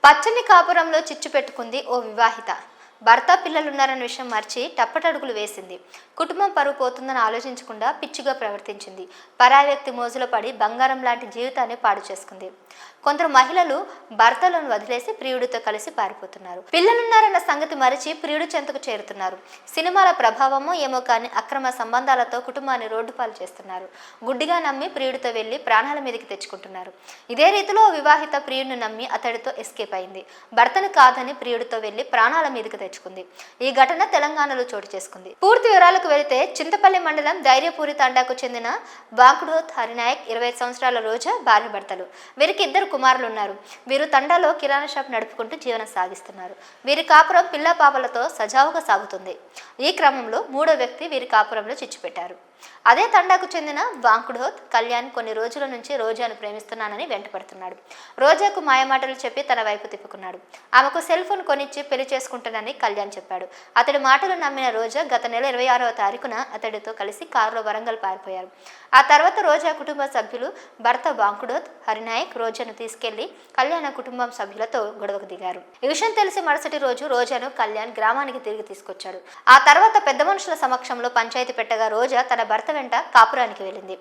పచ్చని కాపురంలో చిచ్చు పెట్టుకుంది ఓ వివాహిత. భర్త పిల్లలున్నారన్న విషయం మర్చి టప్పటడుగులు వేసింది. కుటుంబం పరువు పోతుందని ఆలోచించకుండా పిచ్చిగా ప్రవర్తించింది. పరాయి వ్యక్తి మోజులో పడి బంగారం లాంటి జీవితాన్ని పాడు చేసుకుంది. కొందరు మహిళలు భర్తలను వదిలేసి ప్రియుడితో కలిసి పారిపోతున్నారు. పిల్లలున్నారన్న సంగతి మరిచి ప్రియుడి చెంతకు చేరుతున్నారు. సినిమాల ప్రభావమో ఏమో కానీ అక్రమ సంబంధాలతో కుటుంబాన్ని రోడ్డుపాలు చేస్తున్నారు. గుడ్డిగా నమ్మి ప్రియుడితో వెళ్లి ప్రాణాల మీదకి తెచ్చుకుంటున్నారు. ఇదే రీతిలో వివాహిత ప్రియుడిని నమ్మి అతడితో ఎస్కేప్ అయింది. భర్తను కాదని ప్రియుడితో వెళ్లి ప్రాణాల మీదకి తెచ్చుకుంది. ఈ ఘటన తెలంగాణలో చోటు చేసుకుంది. పూర్తి వివరాలకు వెళితే చింతపల్లి మండలం ధైర్యపూరి తండాకు చెందిన వాంకుడోత్ హరినాయక్ 25 సంవత్సరాల రోజా భార్య భర్తలు. వీరికి 2 కుమారులు ఉన్నారు. వీరు తండాలో కిరాణా షాప్ నడుపుకుంటూ జీవనం సాగిస్తున్నారు. వీరి కాపురం పిల్ల పాపలతో సజావుగా సాగుతుంది. ఈ క్రమంలో 3వ వ్యక్తి వీరి కాపురంలో చిచ్చు పెట్టారు. అదే తండాకు చెందిన వాంకుడోత్ కళ్యాణ్ కొన్ని రోజుల నుంచి రోజాను ప్రేమిస్తున్నానని వెంటపడుతున్నాడు. రోజాకు మాయమాటలు చెప్పి తన వైపు తిప్పుకున్నాడు. ఆమెకు సెల్ ఫోన్ కొనిచ్చి పెళ్లి చేసుకుంటానని కళ్యాణ్ చెప్పాడు. అతడి మాటలు నమ్మిన రోజా గత నెల 26వ తారీఖున అతడితో కలిసి కారులో వరంగల్ పారిపోయారు. ఆ తర్వాత రోజా కుటుంబ సభ్యులు భర్త వాంకుడోత్ హరినాయక్ రోజాను తీసుకెళ్లి కళ్యాణ కుటుంబం సభ్యులతో గొడవకు దిగారు. ఈ విషయం తెలిసి మరుసటి రోజు రోజాను కళ్యాణ్ గ్రామానికి తిరిగి తీసుకొచ్చాడు. ఆ తర్వాత పెద్ద మనుషుల సమక్షంలో పంచాయతీ పెట్టగా రోజా తన భర్త వెంట కాపురానికి వెళ్ళింది.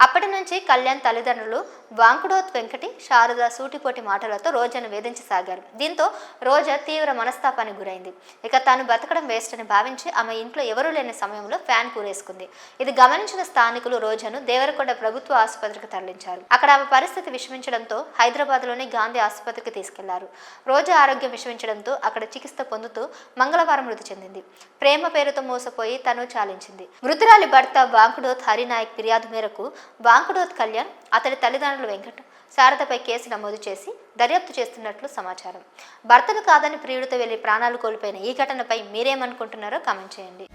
అప్పటి నుంచి కళ్యాణ్ తల్లిదండ్రులు వాంకుడోత్ వెంకటి శారద సూటిపోటి మాటలతో రోజాను వేధించసాగారు. దీంతో రోజా తీవ్ర మనస్తాపానికి గురైంది. ఇక తాను బతకడం వేస్ట్ అని భావించి ఆమె ఇంట్లో ఎవరూ లేని సమయంలో ఫ్యాన్ కూరేసుకుంది. ఇది గమనించిన స్థానికులు రోజాను దేవరకొండ ప్రభుత్వ ఆసుపత్రికి తరలించారు. అక్కడ ఆమె పరిస్థితి విషమించడంతో హైదరాబాద్లోని గాంధీ ఆసుపత్రికి తీసుకెళ్లారు. రోజా ఆరోగ్యం విషమించడంతో అక్కడ చికిత్స పొందుతూ మంగళవారం మృతి చెందింది. ప్రేమ పేరుతో మోసపోయి తను చాలించింది. మృతురాలి భర్త వాంకుడోత్ హరినాయక్ ఫిర్యాదు మేరకు వాంకుడోత్ కళ్యాణ్ అతడి తల్లిదండ్రులు వెంకట శారదపై కేసు నమోదు చేసి దర్యాప్తు చేస్తున్నట్లు సమాచారం. భర్తను కాదని ప్రియుడితో వెళ్లి ప్రాణాలు కోల్పోయిన ఈ ఘటనపై మీరేమనుకుంటున్నారో కామెంట్ చేయండి.